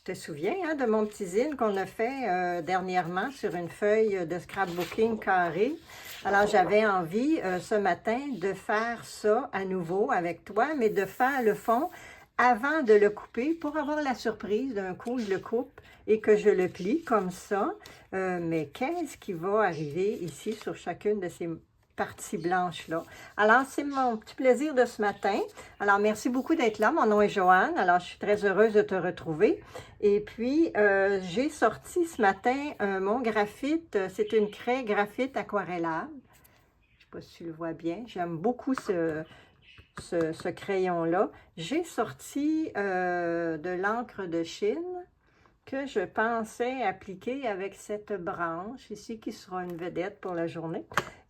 te souviens hein, de mon petit zine qu'on a fait dernièrement sur une feuille de scrapbooking carré. Alors, j'avais envie ce matin de faire ça à nouveau avec toi, mais de faire le fond avant de le couper pour avoir la surprise d'un coup, je le coupe et que je le plie comme ça. Mais qu'est-ce qui va arriver ici sur chacune de ces parties blanches-là? Alors, c'est mon petit plaisir de ce matin. Alors, merci beaucoup d'être là. Mon nom est Joanne. Alors, je suis très heureuse de te retrouver. Et puis, j'ai sorti ce matin mon graphite. C'est une craie graphite aquarellable. Je ne sais pas si tu le vois bien. J'aime beaucoup ce crayon-là. J'ai sorti de l'encre de Chine que je pensais appliquer avec cette branche ici qui sera une vedette pour la journée.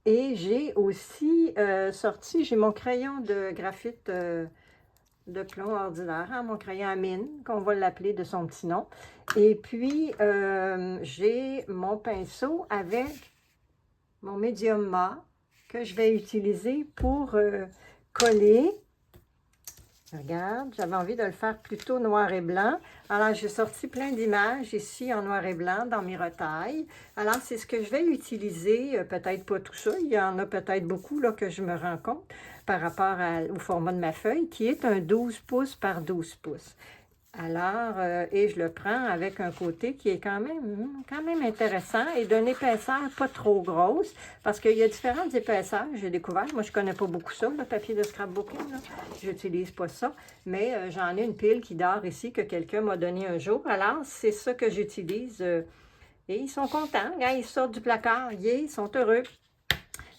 Et j'ai aussi sorti, j'ai mon crayon de graphite de plomb ordinaire, hein, mon crayon à mine, qu'on va l'appeler de son petit nom. Et puis, j'ai mon pinceau avec mon médium mat que je vais utiliser pour coller. Regarde, j'avais envie de le faire plutôt noir et blanc. Alors, j'ai sorti plein d'images ici en noir et blanc dans mes retailles. Alors, c'est ce que je vais utiliser, peut-être pas tout ça, il y en a peut-être beaucoup là, que je me rends compte par rapport au format de ma feuille, qui est un 12 pouces par 12 pouces. Alors, et je le prends avec un côté qui est quand même intéressant et d'une épaisseur pas trop grosse, parce qu'il y a différentes épaisseurs, j'ai découvert. Moi, je connais pas beaucoup ça, le papier de scrapbooking, j'utilise pas ça, mais j'en ai une pile qui dort ici que quelqu'un m'a donné un jour. Alors, c'est ça que j'utilise et ils sont contents. Quand ils sortent du placard, ils sont heureux.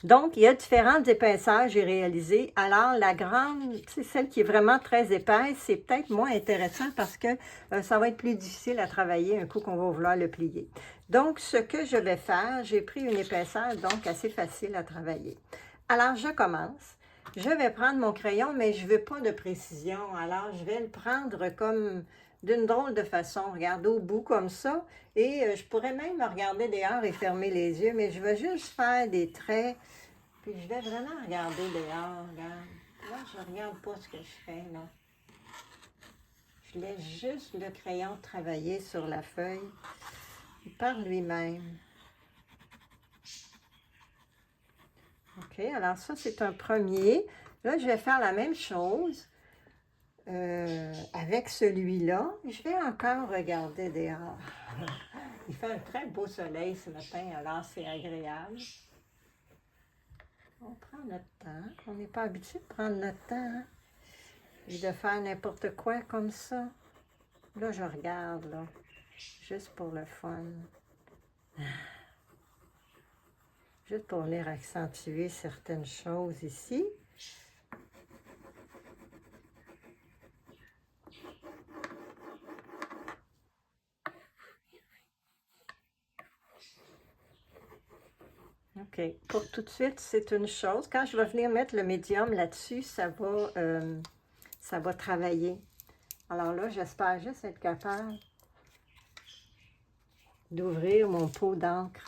Donc, il y a différentes épaisseurs, j'ai réalisé. Alors, la grande, c'est celle qui est vraiment très épaisse, c'est peut-être moins intéressant parce que ça va être plus difficile à travailler un coup qu'on va vouloir le plier. Donc, ce que je vais faire, j'ai pris une épaisseur donc assez facile à travailler. Alors, je commence. Je vais prendre mon crayon, mais je ne veux pas de précision. Alors, je vais le prendre comme d'une drôle de façon. Regarde, au bout comme ça. Et je pourrais même me regarder dehors et fermer les yeux, mais je vais juste faire des traits. Puis je vais vraiment regarder dehors. Regarde. Là, je ne regarde pas ce que je fais, là. Je laisse juste le crayon travailler sur la feuille par lui-même. OK, alors ça, c'est un premier. Là, je vais faire la même chose avec celui-là. Je vais encore regarder dehors. Il fait un très beau soleil ce matin, alors c'est agréable. On prend notre temps. On n'est pas habitué de prendre notre temps hein? Et de faire n'importe quoi comme ça. Là, je regarde, là, juste pour le fun. Juste pour venir accentuer certaines choses ici. OK. Pour tout de suite, c'est une chose. Quand je vais venir mettre le médium là-dessus, ça va travailler. Alors là, j'espère juste être capable d'ouvrir mon pot d'encre.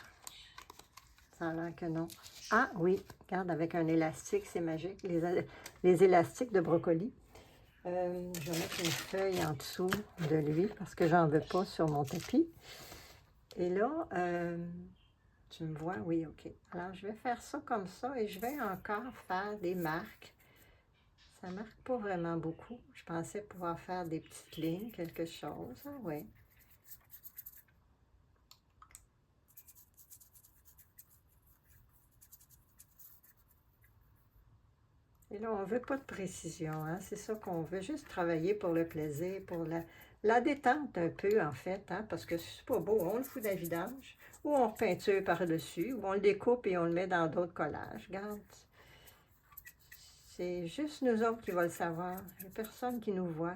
Ça a l'air que non. Ah oui, regarde, avec un élastique, c'est magique. Les élastiques de brocoli. Je vais mettre une feuille en dessous de lui parce que j'en veux pas sur mon tapis. Et là, tu me vois? Oui, OK. Alors, je vais faire ça comme ça et je vais encore faire des marques. Ça ne marque pas vraiment beaucoup. Je pensais pouvoir faire des petites lignes, quelque chose. Ah oui. Et là, on ne veut pas de précision, hein? C'est ça qu'on veut, juste travailler pour le plaisir, pour la détente un peu, en fait, hein? Parce que c'est pas beau, on le fout d'un vidange, ou on peinture par-dessus, ou on le découpe et on le met dans d'autres collages. Regarde, c'est juste nous autres qui va le savoir. Il n'y a personne qui nous voit.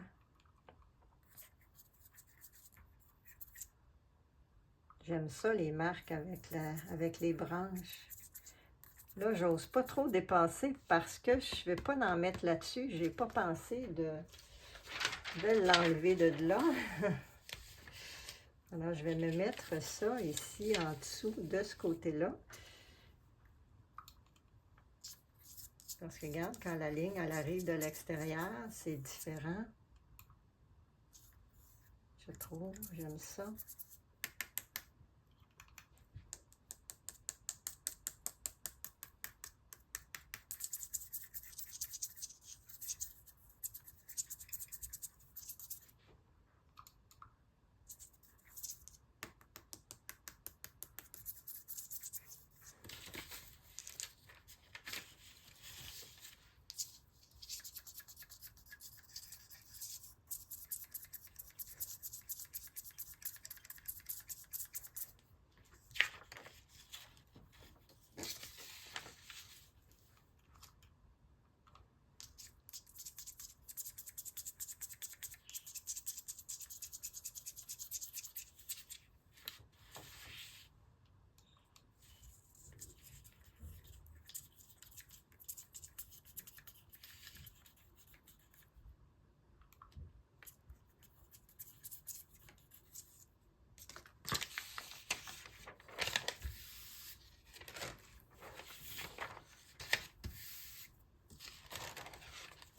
J'aime ça, les marques avec les branches. Là, j'ose pas trop dépasser parce que je ne vais pas en mettre là-dessus. Je n'ai pas pensé de l'enlever de là. Alors, je vais me mettre ça ici en dessous de ce côté-là. Parce que regarde, quand la ligne elle arrive de l'extérieur, c'est différent. je trouve. J'aime ça.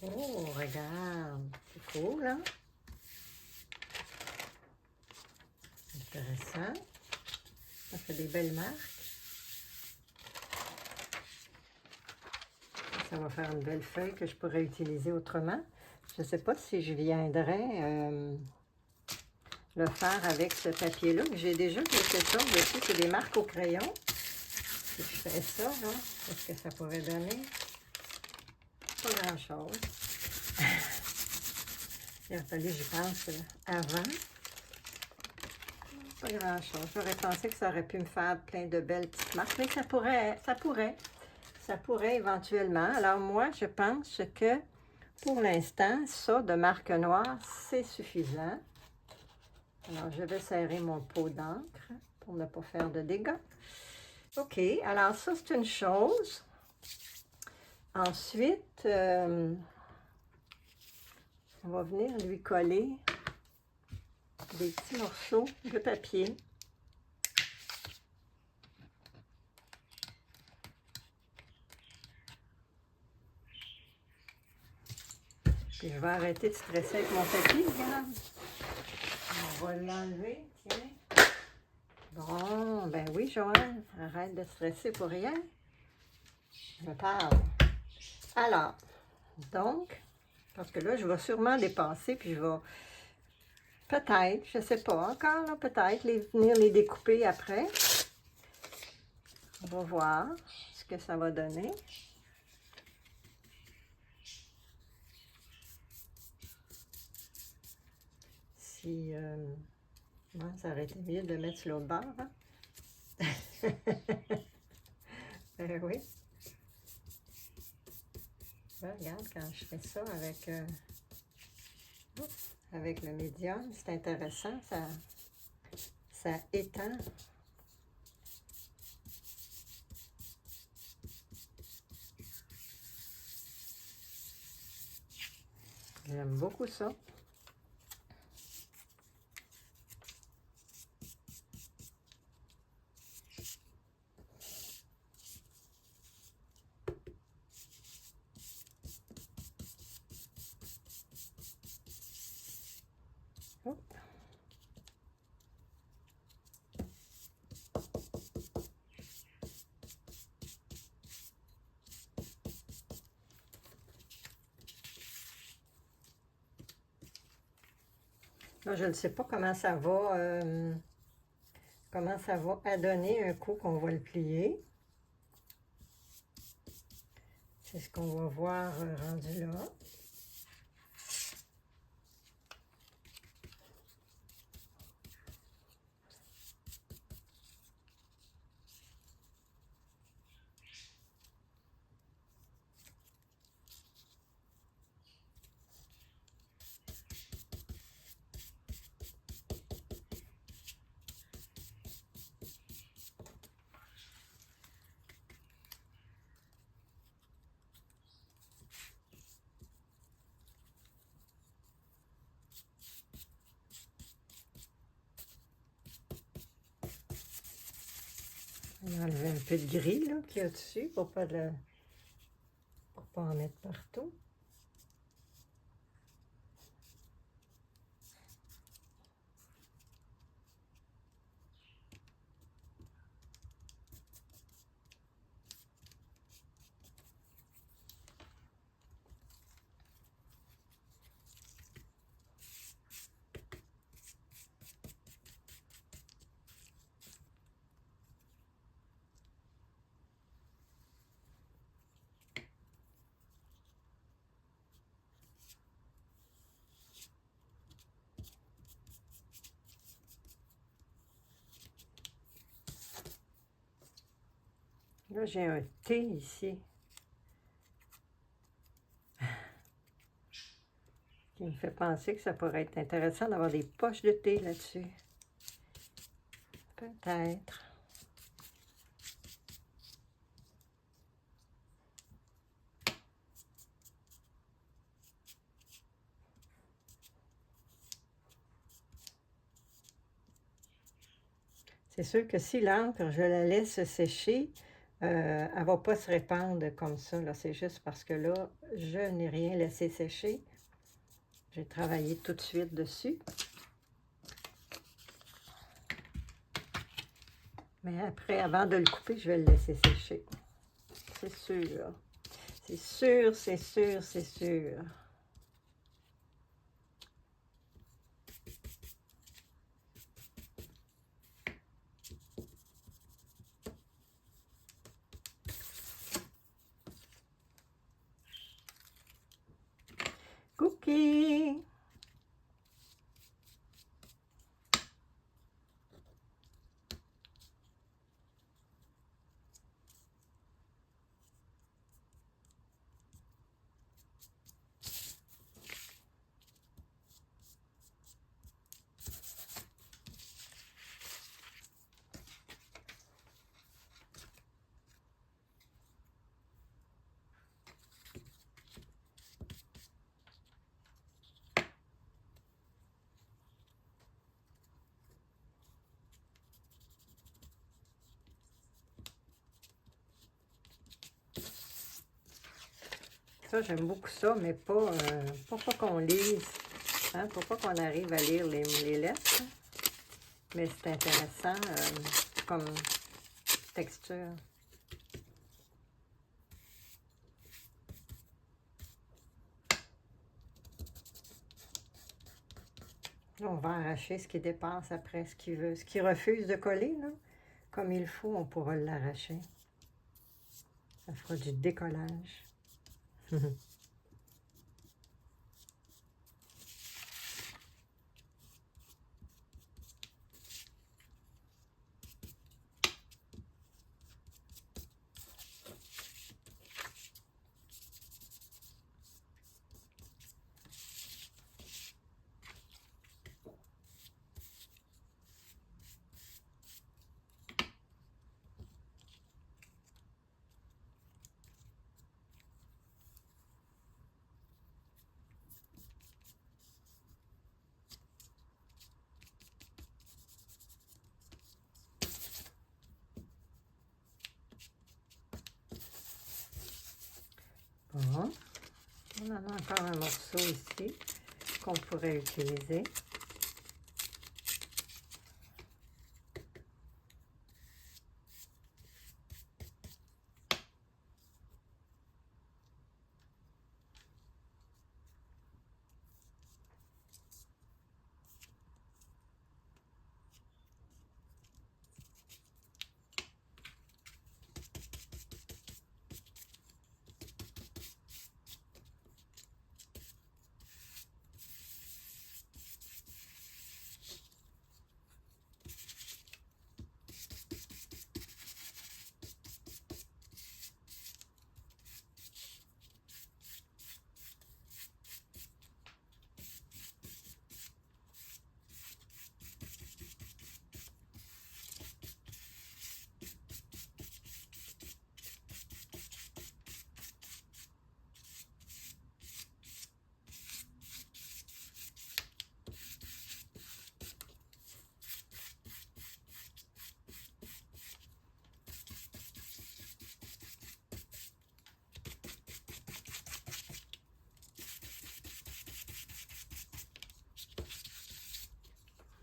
Oh, regarde, c'est cool, hein? Intéressant. Ça fait des belles marques. Ça va faire une belle feuille que je pourrais utiliser autrement. Je ne sais pas si je viendrais le faire avec ce papier-là. J'ai déjà quelque chose dessus, c'est des marques au crayon. Si je fais ça, là, qu'est-ce que ça pourrait donner? Pas grand-chose. Il a fallu que j'y pense avant. Pas grand-chose. J'aurais pensé que ça aurait pu me faire plein de belles petites marques, mais ça pourrait éventuellement. Alors moi, je pense que pour l'instant, ça de marque noire, c'est suffisant. Alors, je vais serrer mon pot d'encre pour ne pas faire de dégâts. OK, alors ça, c'est une chose. Ensuite, on va venir lui coller des petits morceaux de papier. Puis je vais arrêter de stresser avec mon papier, regarde. On va l'enlever, tiens. Bon, ben oui, Joanne, arrête de stresser pour rien. Je me parle. Alors, donc, parce que là, je vais sûrement les passer, puis je vais peut-être, je ne sais pas encore, là, peut-être venir les découper après. On va voir ce que ça va donner. Si, ça aurait été mieux de mettre sur l'autre bord, hein? Ben oui. Là, regarde, quand je fais ça avec le médium, c'est intéressant, ça étend. J'aime beaucoup ça. Hop. Là, je ne sais pas comment ça va adonner un coup qu'on va le plier. C'est ce qu'on va voir rendu là. On va enlever un peu de gris qu'il y a dessus pour pas en mettre partout. Là, j'ai un thé ici qui me fait penser que ça pourrait être intéressant d'avoir des poches de thé là-dessus. Peut-être. C'est sûr que si l'encre, je la laisse sécher, elle ne va pas se répandre comme ça. C'est juste parce que là, je n'ai rien laissé sécher. J'ai travaillé tout de suite dessus. Mais après, avant de le couper, je vais le laisser sécher. C'est sûr. C'est sûr, c'est sûr, c'est sûr. Cookie! Ça, j'aime beaucoup ça, mais pas qu'on lise. Hein, pas qu'on arrive à lire les lettres. Mais c'est intéressant comme texture. Là, on va arracher ce qui dépasse après, ce qui refuse de coller, là. Comme il faut, on pourra l'arracher. Ça fera du décollage. Bon. On en a encore un morceau ici qu'on pourrait utiliser.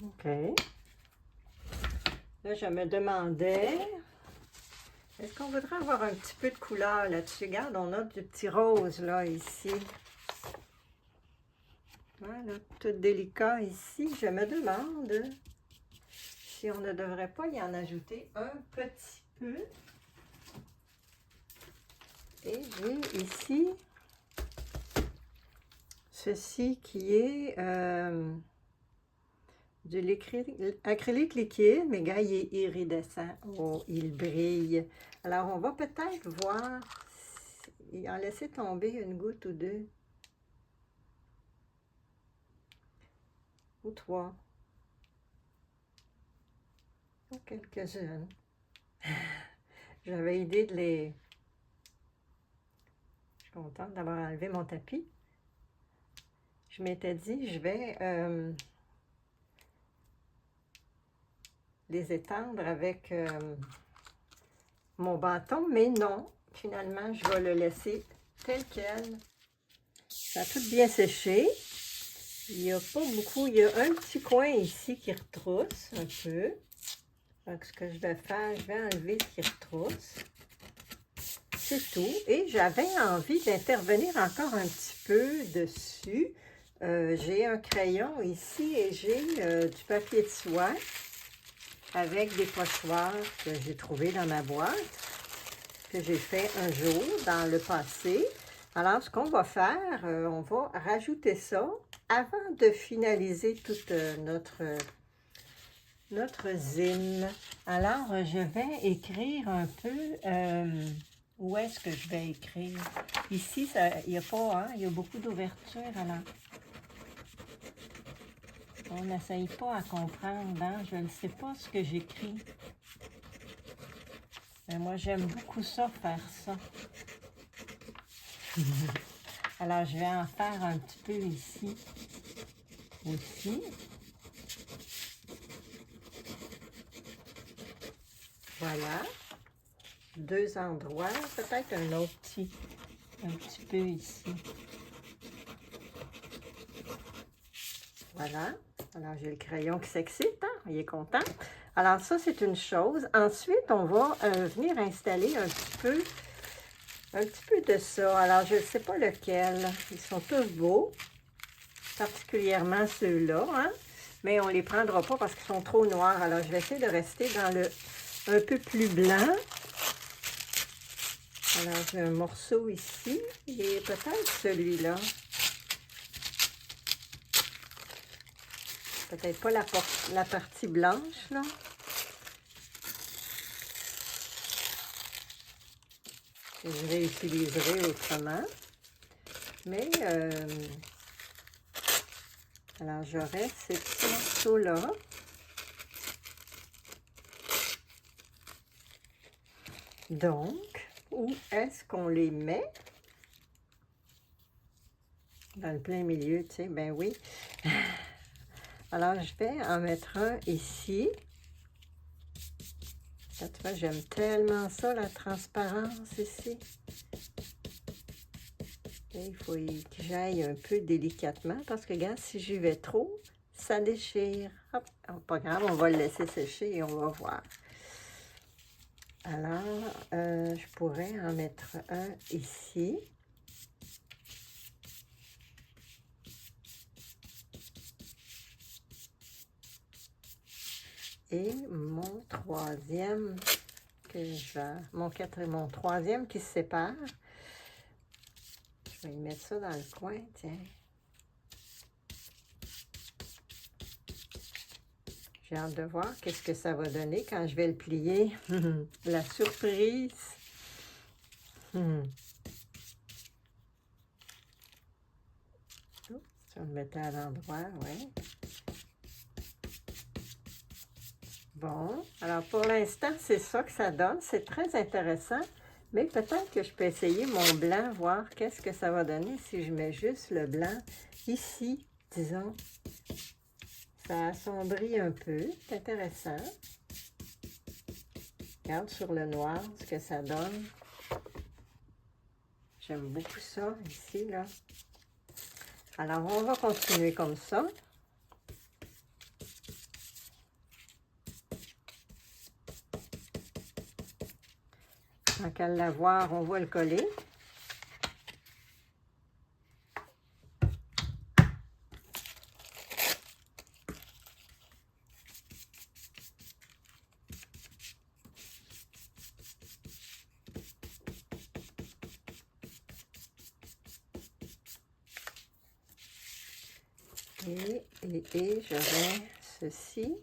OK. Là, je me demandais, est-ce qu'on voudrait avoir un petit peu de couleur là-dessus? Regarde, on a du petit rose là, ici. Voilà, tout délicat ici. Je me demande si on ne devrait pas y en ajouter un petit peu. Et j'ai ici ceci qui est de l'acrylique liquide, mais gars, il est iridescent. Oh, il brille. Alors, on va peut-être voir en laisser tomber une goutte ou deux. Ou trois. Ou quelques-unes. J'avais idée de les... Je suis contente d'avoir enlevé mon tapis. Je m'étais dit, je vais les étendre avec mon bâton, mais non. Finalement, je vais le laisser tel quel. Ça a tout bien séché. Il n'y a pas beaucoup. Il y a un petit coin ici qui retrousse un peu. Donc, ce que je vais faire, je vais enlever ce qui retrousse. C'est tout. Et j'avais envie d'intervenir encore un petit peu dessus. J'ai un crayon ici et j'ai du papier de soie avec des pochoirs que j'ai trouvé dans ma boîte, que j'ai fait un jour dans le passé. Alors, ce qu'on va faire, on va rajouter ça avant de finaliser toute notre zine. Alors, je vais écrire un peu... où est-ce que je vais écrire? Ici, il n'y a pas, hein? Il y a beaucoup d'ouverture, alors. On n'essaye pas à comprendre, hein? Je ne sais pas ce que j'écris. Mais moi, j'aime beaucoup ça, faire ça. Alors, je vais en faire un petit peu ici aussi. Voilà. Deux endroits, peut-être un autre un petit peu ici. Voilà. Alors, j'ai le crayon qui s'excite, hein? Il est content. Alors, ça, c'est une chose. Ensuite, on va venir installer un petit peu de ça. Alors, je ne sais pas lequel. Ils sont tous beaux, particulièrement ceux-là, hein? Mais on ne les prendra pas parce qu'ils sont trop noirs. Alors, je vais essayer de rester dans le un peu plus blanc. Alors, j'ai un morceau ici et peut-être celui-là. Peut-être pas la partie blanche, là. Que je réutiliserai autrement. Mais, alors, j'aurai ces petits morceaux-là. Donc, où est-ce qu'on les met? Dans le plein milieu, tu sais, ben oui. Alors, je vais en mettre un ici. Là, tu vois, j'aime tellement ça, la transparence ici. Et il faut que j'aille un peu délicatement parce que, regarde, si j'y vais trop, ça déchire. Hop, pas grave, on va le laisser sécher et on va voir. Alors, je pourrais en mettre un ici. Et mon troisième, mon troisième qui se sépare. Je vais y mettre ça dans le coin, tiens. J'ai hâte de voir qu'est-ce que ça va donner quand je vais le plier. La surprise. Je vais le mettre à l'endroit, oui. Bon, alors pour l'instant, c'est ça que ça donne. C'est très intéressant, mais peut-être que je peux essayer mon blanc, voir qu'est-ce que ça va donner si je mets juste le blanc ici, disons. Ça assombrit un peu, c'est intéressant. Regarde sur le noir ce que ça donne. J'aime beaucoup ça ici, là. Alors, on va continuer comme ça. Tant qu'à l'avoir, on va le coller. Et j'aurai ceci.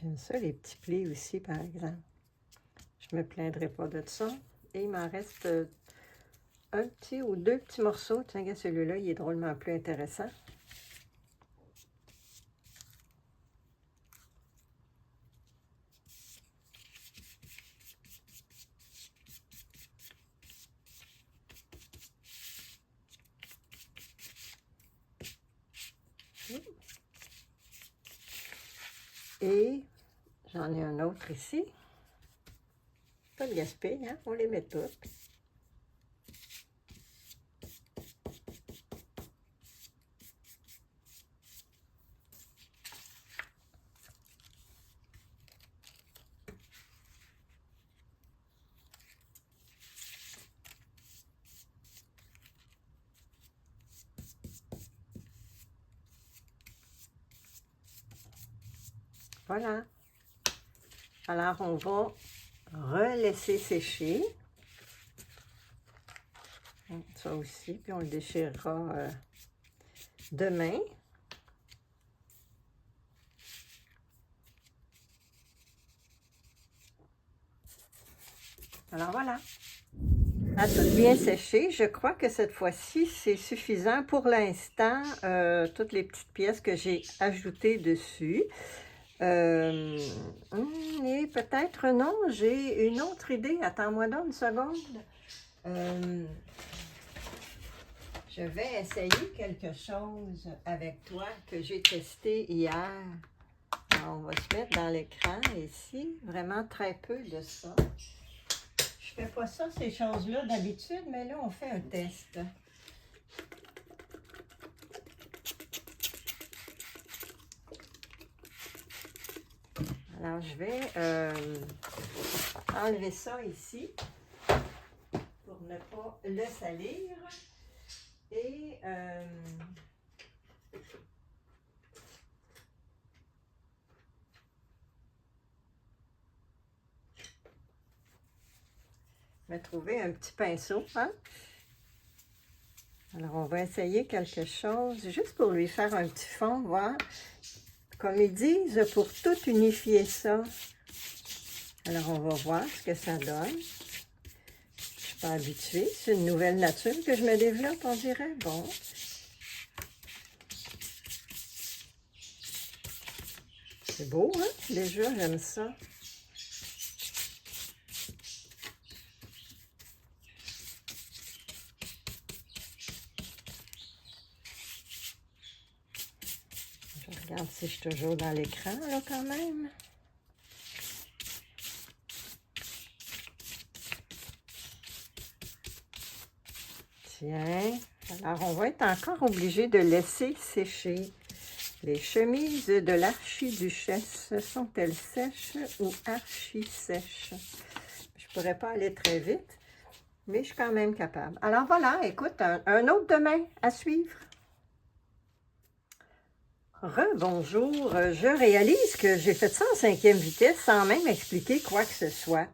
J'aime ça, les petits plis aussi, par exemple. Je ne me plaindrai pas de ça. Et il m'en reste un petit ou deux petits morceaux. Tiens, regarde, celui-là, il est drôlement plus intéressant. Et j'en ai un autre ici. Pas de gaspille, hein? On les met toutes. Voilà. Alors, on va relaisser sécher. Ça aussi, puis on le déchirera demain. Alors voilà. A tout bien séché. Je crois que cette fois-ci, c'est suffisant pour l'instant. Toutes les petites pièces que j'ai ajoutées dessus. Et peut-être non, j'ai une autre idée. Attends-moi donc une seconde. Je vais essayer quelque chose avec toi que j'ai testé hier. Alors, on va se mettre dans l'écran ici. Vraiment très peu de ça. Je fais pas ça, ces choses-là d'habitude, mais là, on fait un test. Alors, je vais enlever ça ici pour ne pas le salir. Et je vais trouver un petit pinceau. Hein? Alors, on va essayer quelque chose juste pour lui faire un petit fond, voir. Comme ils disent, pour tout unifier ça. Alors, on va voir ce que ça donne. Je suis pas habituée. C'est une nouvelle nature que je me développe, on dirait. Bon. C'est beau, hein? Déjà, j'aime ça. Je regarde si je suis toujours dans l'écran, là, quand même. Tiens, alors on va être encore obligé de laisser sécher. Les chemises de l'archiduchesse sont-elles sèches ou archi-sèches? Je ne pourrais pas aller très vite, mais je suis quand même capable. Alors voilà, écoute, un autre demain à suivre. Rebonjour, je réalise que j'ai fait ça en 5e vitesse sans même expliquer quoi que ce soit.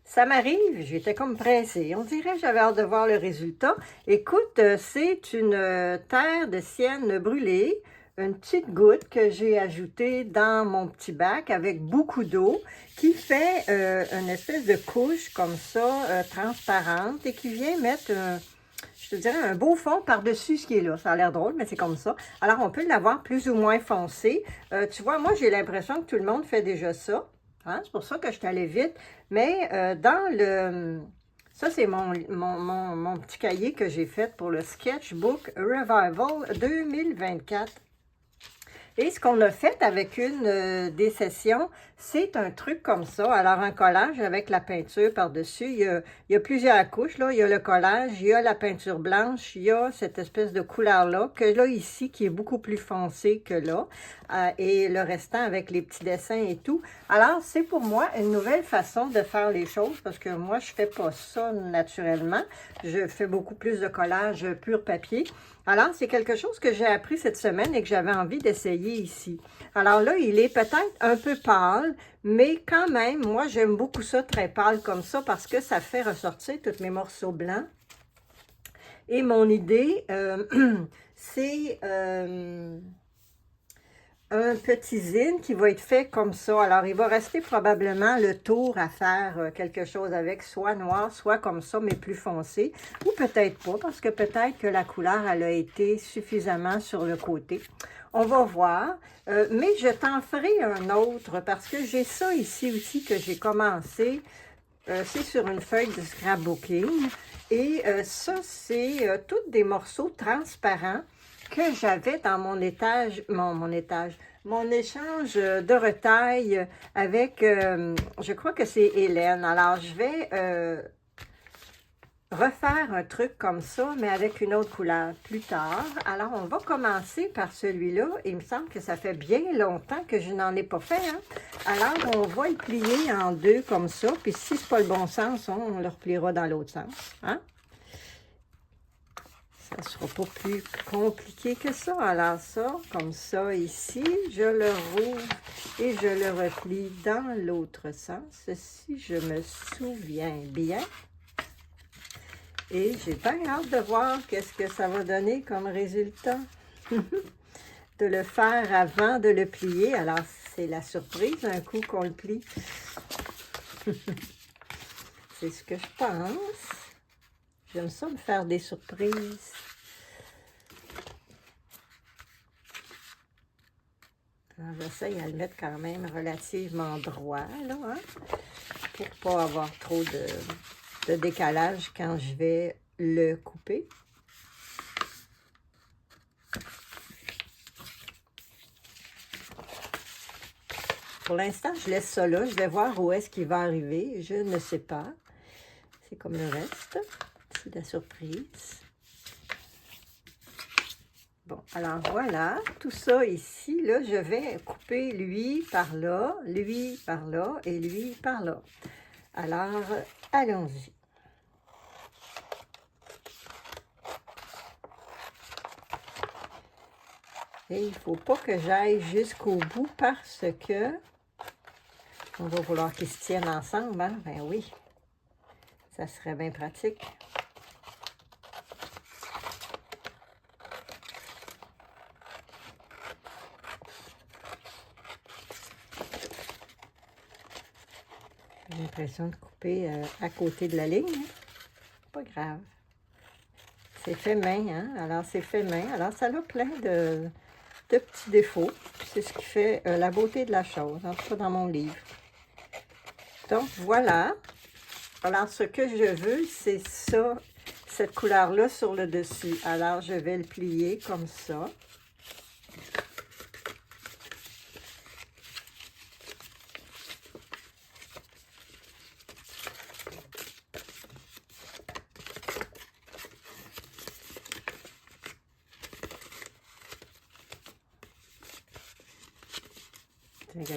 Ça m'arrive, j'étais comme pressée. On dirait que j'avais hâte de voir le résultat. Écoute, c'est une terre de sienne brûlée, une petite goutte que j'ai ajoutée dans mon petit bac avec beaucoup d'eau qui fait une espèce de couche comme ça, transparente et qui vient mettre, je te dirais, un beau fond par-dessus ce qui est là. Ça a l'air drôle, mais c'est comme ça. Alors, on peut l'avoir plus ou moins foncé. Tu vois, moi, j'ai l'impression que tout le monde fait déjà ça. Hein? C'est pour ça que je suis allée vite. Mais dans le... Ça, c'est mon petit cahier que j'ai fait pour le Sketchbook Revival 2024. Et ce qu'on a fait avec une des sessions, c'est un truc comme ça. Alors, un collage avec la peinture par-dessus. Il y a plusieurs couches, là. Il y a le collage, il y a la peinture blanche, il y a cette espèce de couleur-là, que là, ici, qui est beaucoup plus foncé que là. Et le restant avec les petits dessins et tout. Alors, c'est pour moi une nouvelle façon de faire les choses, parce que moi, je fais pas ça naturellement. Je fais beaucoup plus de collage pur papier. Alors, c'est quelque chose que j'ai appris cette semaine et que j'avais envie d'essayer. plié ici. Alors là, il est peut-être un peu pâle, mais quand même, moi, j'aime beaucoup ça très pâle comme ça parce que ça fait ressortir tous mes morceaux blancs. Et mon idée, c'est un petit zine qui va être fait comme ça. Alors, il va rester probablement le tour à faire quelque chose avec, soit noir, soit comme ça, mais plus foncé. Ou peut-être pas, parce que peut-être que la couleur, elle a été suffisamment sur le côté. On va voir. Mais je t'en ferai un autre, parce que j'ai ça ici aussi que j'ai commencé. C'est sur une feuille de scrapbooking. Et ça, c'est tous des morceaux transparents que j'avais dans mon échange de retaille avec, je crois que c'est Hélène. Alors, je vais refaire un truc comme ça, mais avec une autre couleur plus tard. Alors, on va commencer par celui-là. Il me semble que ça fait bien longtemps que je n'en ai pas fait, hein? Alors, on va le plier en deux comme ça. Puis, si c'est pas le bon sens, on le repliera dans l'autre sens, hein? Ça ne sera pas plus compliqué que ça. Alors ça, comme ça ici, je le rouvre et je le replie dans l'autre sens, si je me souviens bien. Et j'ai bien hâte de voir qu'est-ce que ça va donner comme résultat. De le faire avant de le plier. Alors, c'est la surprise un coup qu'on le plie. C'est ce que je pense. J'aime ça me faire des surprises. Alors, j'essaye à le mettre quand même relativement droit, là, hein, pour pas avoir trop de décalage quand je vais le couper. Pour l'instant, je laisse ça là. Je vais voir où est-ce qu'il va arriver. Je ne sais pas. C'est comme le reste. C'est la surprise. Bon, alors voilà. Tout ça ici, là, je vais couper lui par là et lui par là. Alors, allons-y. Et il ne faut pas que j'aille jusqu'au bout parce que on va vouloir qu'ils se tiennent ensemble, hein? Ben oui, ça serait bien pratique. J'ai l'impression de couper à côté de la ligne. Hein? Pas grave. C'est fait main, hein? Alors, c'est fait main. Alors, ça a plein de petits défauts. C'est ce qui fait la beauté de la chose, en tout cas dans mon livre. Donc, voilà. Alors, ce que je veux, c'est ça, cette couleur-là sur le dessus. Alors, je vais le plier comme ça.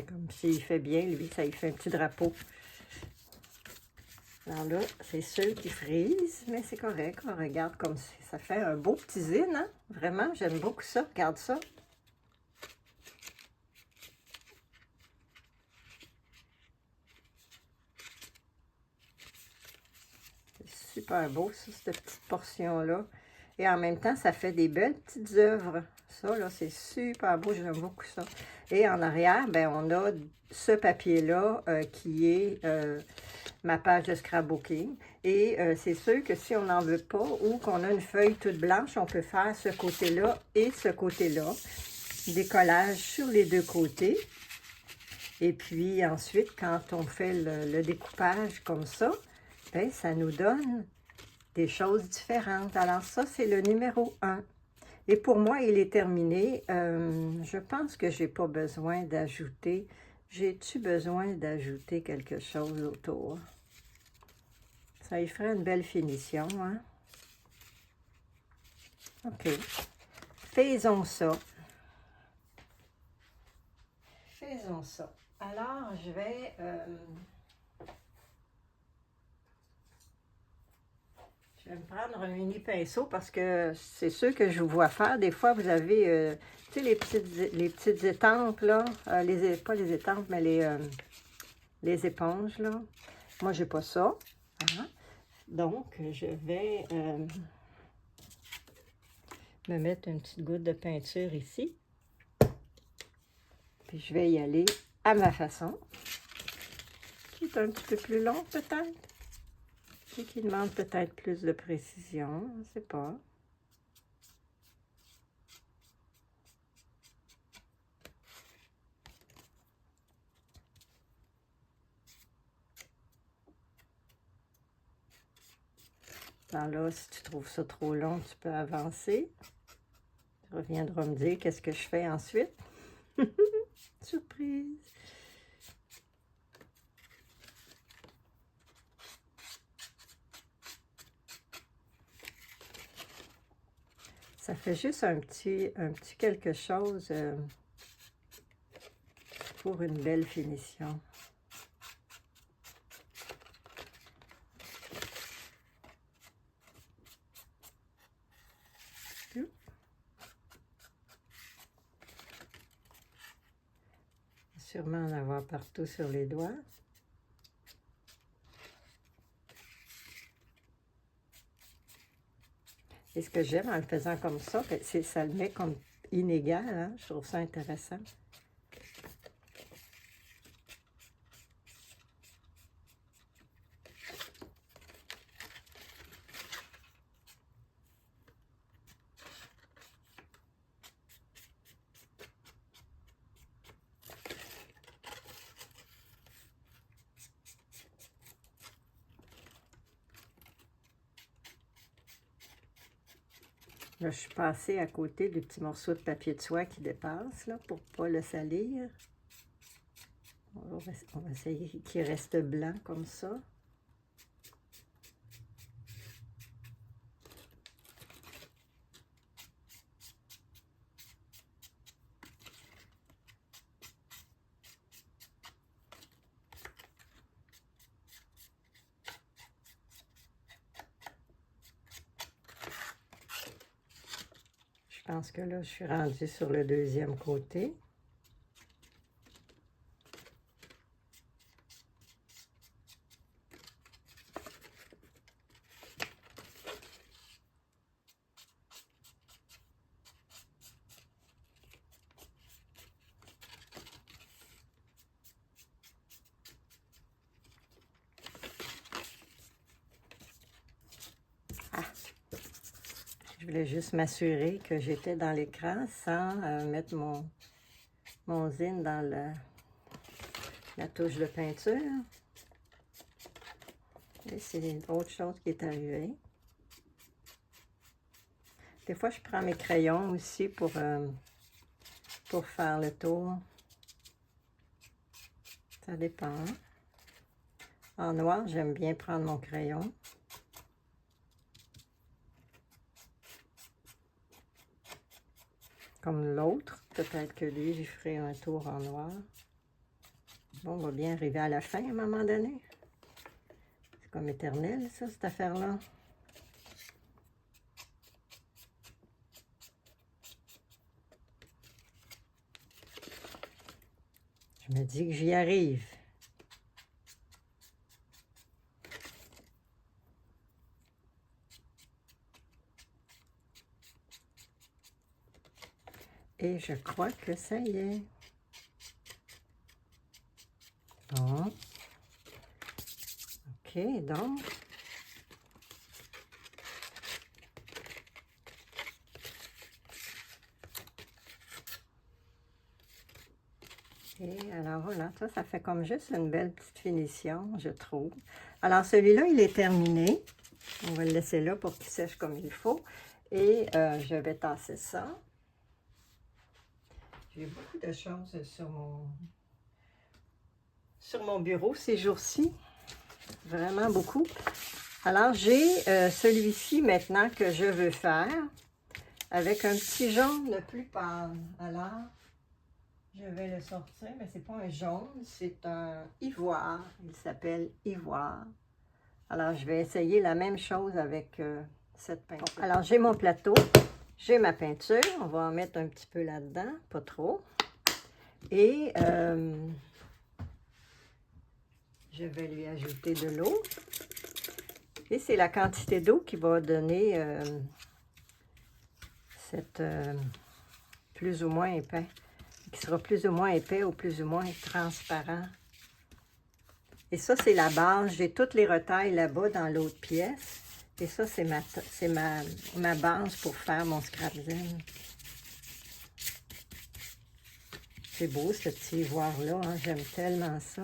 Comme s'il fait bien, lui, ça il fait un petit drapeau. Alors là, c'est ceux qui frisent, mais c'est correct. On regarde comme ça fait un beau petit zine, hein? Vraiment, j'aime beaucoup ça. Regarde ça. C'est super beau, ça, cette petite portion-là. Et en même temps, ça fait des belles petites œuvres. Ça, là, c'est super beau. J'aime beaucoup ça. Et en arrière, ben, on a ce papier-là qui est ma page de scrapbooking. Et c'est sûr que si on n'en veut pas ou qu'on a une feuille toute blanche, on peut faire ce côté-là et ce côté-là. Des collages sur les deux côtés. Et puis ensuite, quand on fait le découpage comme ça, ben, ça nous donne des choses différentes. Alors ça, c'est le numéro 1. Et pour moi, il est terminé. Je pense que j'ai pas besoin d'ajouter. J'ai-tu besoin d'ajouter quelque chose autour? Ça y ferait une belle finition, hein? OK. Faisons ça. Faisons ça. Alors, je Je vais me prendre un mini pinceau parce que c'est sûr que je vous vois faire. Des fois, vous avez, tu sais, les petites étampes, là. Pas les étampes, mais les éponges, là. Moi, j'ai pas ça. Hein? Donc, je vais me mettre une petite goutte de peinture ici. Puis, je vais y aller à ma façon. Qui est un petit peu plus long, peut-être. Et qui demande peut-être plus de précision. Je ne sais pas. Alors là, si tu trouves ça trop long, tu peux avancer. Tu reviendras me dire qu'est-ce que je fais ensuite. Surprise! Ça fait juste un petit quelque chose pour une belle finition. Sûrement en avoir partout sur les doigts. Et ce que j'aime en le faisant comme ça, c'est ça le met comme inégal, hein? Je trouve ça intéressant. Là, je suis passée à côté du petit morceau de papier de soie qui dépasse, là, pour ne pas le salir. On va essayer qu'il reste blanc comme ça. Je pense que là, je suis rendue sur le deuxième côté. Je voulais juste m'assurer que j'étais dans l'écran sans mettre mon zine dans la touche de peinture. Et c'est autre chose qui est arrivée. Des fois, je prends mes crayons aussi pour faire le tour. Ça dépend. En noir, j'aime bien prendre mon crayon. Comme l'autre, peut-être que lui, je ferai un tour en noir. Bon, on va bien arriver à la fin à un moment donné. C'est comme éternel, ça, cette affaire-là. Je me dis que j'y arrive. Et je crois que ça y est. Bon. OK, donc. Et alors voilà, ça fait comme juste une belle petite finition, je trouve. Alors celui-là, il est terminé. On va le laisser là pour qu'il sèche comme il faut. Et je vais tasser ça. J'ai beaucoup de choses sur mon bureau ces jours-ci. Vraiment beaucoup. Alors, j'ai celui-ci maintenant que je veux faire avec un petit jaune plus pâle. Alors, je vais le sortir, mais c'est pas un jaune, c'est un ivoire. Il s'appelle ivoire. Alors, je vais essayer la même chose avec cette peinture. Bon, alors, j'ai mon plateau, j'ai ma peinture. On va en mettre un petit peu là-dedans, pas trop. Et je vais lui ajouter de l'eau. Et c'est la quantité d'eau qui va donner cette plus ou moins épais, qui sera plus ou moins épais ou plus ou moins transparent. Et ça, c'est la base. J'ai toutes les retailles là-bas dans l'autre pièce. Et ça, c'est ma base pour faire mon scrap zen. C'est beau, ce petit ivoire-là. Hein? J'aime tellement ça.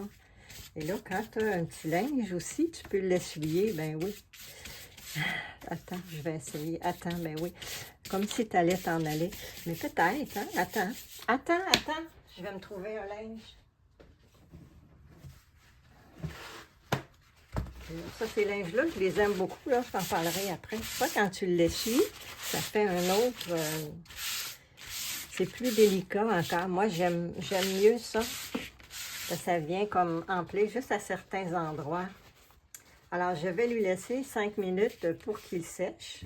Et là, quand tu as un petit linge aussi, tu peux l'essuyer. Ben oui. Attends, je vais essayer. Attends, ben oui. Comme si tu allais t'en aller. Mais peut-être, hein? Attends. Attends. Je vais me trouver un linge. Ça, ces linges-là, je les aime beaucoup. Là, je t'en parlerai après. Ça, quand tu l'essuies, ça fait un autre... c'est plus délicat encore. Moi, j'aime mieux ça. Ça vient comme emplir juste à certains endroits. Alors, je vais lui laisser 5 minutes pour qu'il sèche.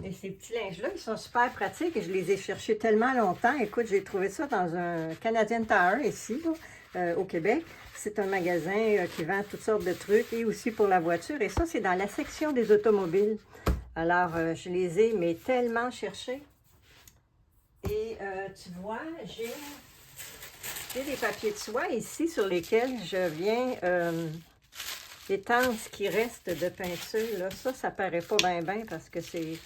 Et ces petits linges-là, ils sont super pratiques. Je les ai cherchés tellement longtemps. Écoute, j'ai trouvé ça dans un Canadian Tire ici, là, au Québec. C'est un magasin qui vend toutes sortes de trucs et aussi pour la voiture. Et ça, c'est dans la section des automobiles. Alors, je les ai mais tellement cherchés. Et tu vois, j'ai des papiers de soie ici sur lesquels je viens étendre ce qui reste de peinture. Là. Ça paraît pas bien parce que c'est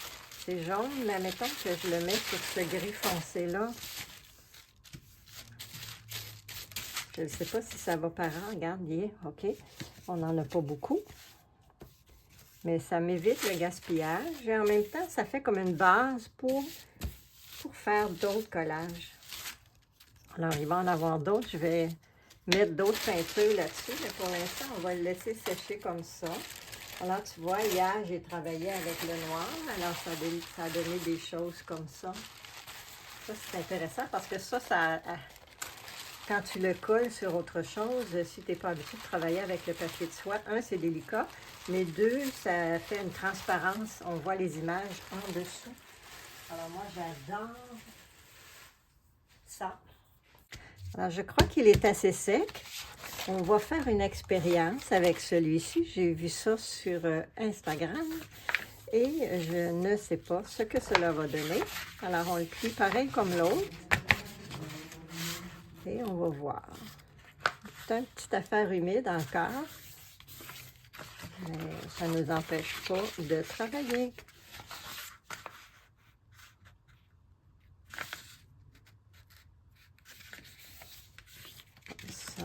jaune. Mais mettons que je le mets sur ce gris foncé-là. Je ne sais pas si ça va paraître. Regarde, OK. On n'en a pas beaucoup. Mais ça m'évite le gaspillage. Et en même temps, ça fait comme une base pour faire d'autres collages. Alors, il va en avoir d'autres. Je vais mettre d'autres peintures là-dessus. Mais pour l'instant, on va le laisser sécher comme ça. Alors, tu vois, hier, j'ai travaillé avec le noir. Alors, ça a donné des choses comme ça. Ça, c'est intéressant parce que ça, quand tu le colles sur autre chose, si tu n'es pas habitué de travailler avec le papier de soie, un, c'est délicat, mais deux, ça fait une transparence. On voit les images en dessous. Alors moi, j'adore ça. Alors, je crois qu'il est assez sec. On va faire une expérience avec celui-ci. J'ai vu ça sur Instagram et je ne sais pas ce que cela va donner. Alors, on le plie pareil comme l'autre. Et on va voir. C'est une petite affaire humide encore. Mais ça ne nous empêche pas de travailler. Ça.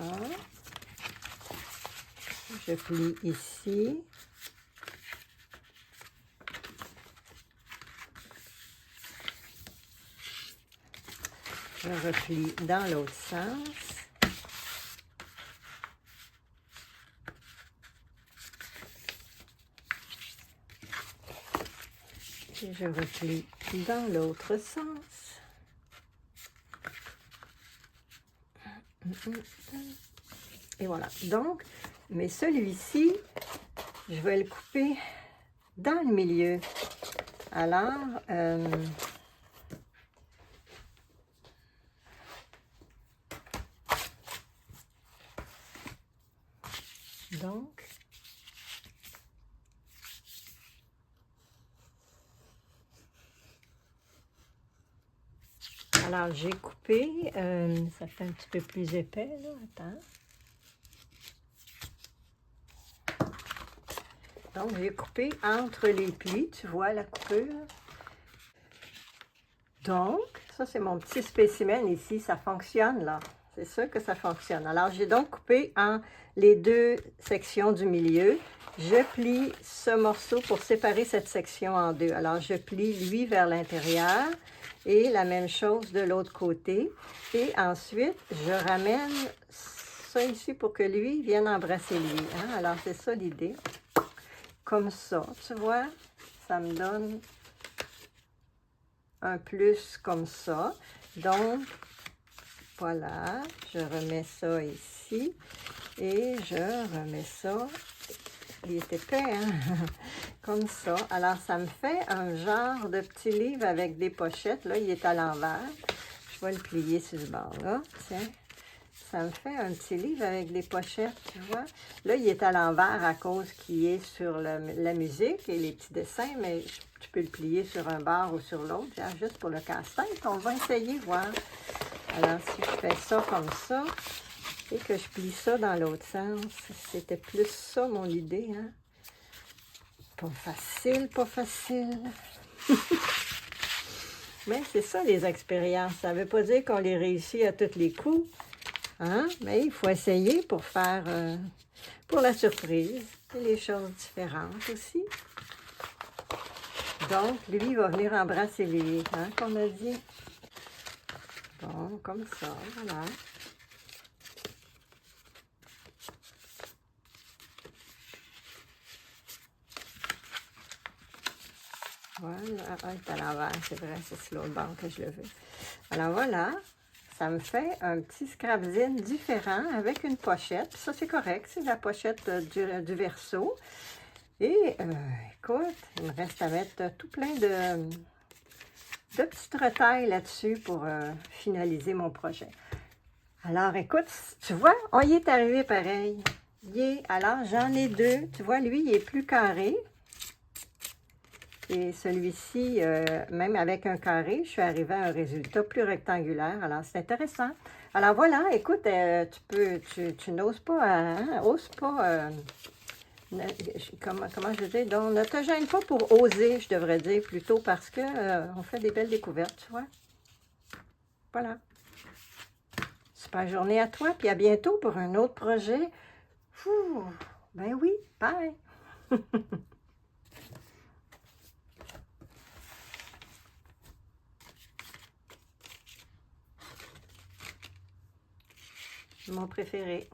Je plie ici. Je replie dans l'autre sens. Et je replie dans l'autre sens. Et voilà. Donc, mais celui-ci, je vais le couper dans le milieu. Alors, donc, alors j'ai coupé, ça fait un petit peu plus épais, là, attends. Donc, j'ai coupé entre les plis, tu vois la coupure. Donc, ça c'est mon petit spécimen ici, ça fonctionne là. C'est sûr que ça fonctionne. Alors, j'ai donc coupé en les deux sections du milieu. Je plie ce morceau pour séparer cette section en deux. Alors, je plie lui vers l'intérieur et la même chose de l'autre côté. Et ensuite, je ramène ça ici pour que lui vienne embrasser lui. Hein? Alors, c'est ça l'idée. Comme ça, tu vois, ça me donne un plus comme ça. Donc, voilà, je remets ça ici. Et je remets ça. Il est épais, hein? Comme ça. Alors, ça me fait un genre de petit livre avec des pochettes. Là, il est à l'envers. Je vais le plier sur ce bord-là. Tiens. Ça me fait un petit livre avec des pochettes, tu vois. Là, il est à l'envers à cause qu'il est sur la musique et les petits dessins, mais tu peux le plier sur un bord ou sur l'autre, juste pour le casse-tête. On va essayer, voir. Alors, si je fais ça comme ça et que je plie ça dans l'autre sens, c'était plus ça mon idée, hein. Pas facile, pas facile. Mais c'est ça, les expériences. Ça ne veut pas dire qu'on les réussit à tous les coups. Hein? Mais il faut essayer pour faire, pour la surprise, et les choses différentes aussi. Donc, lui, il va venir embrasser lui, hein, qu'on a dit. Bon, comme ça, voilà. Voilà, ah, il est à l'envers, c'est vrai, c'est sur l'autre bord que je le veux. Alors voilà. Ça me fait un petit scrapzine différent avec une pochette. Ça, c'est correct. C'est la pochette du verso. Et écoute, il me reste à mettre tout plein de petites retailles là-dessus pour finaliser mon projet. Alors, écoute, tu vois, on y est arrivé pareil. Alors, j'en ai deux. Tu vois, lui, il est plus carré. Et celui-ci, même avec un carré, je suis arrivée à un résultat plus rectangulaire. Alors, c'est intéressant. Alors, voilà, écoute, tu n'oses pas, hein, ose pas, comment je dis, donc, ne te gêne pas pour oser, je devrais dire, plutôt, parce que on fait des belles découvertes, tu vois. Voilà. Super journée à toi, puis à bientôt pour un autre projet. Ouh, ben oui, bye! Mon préféré.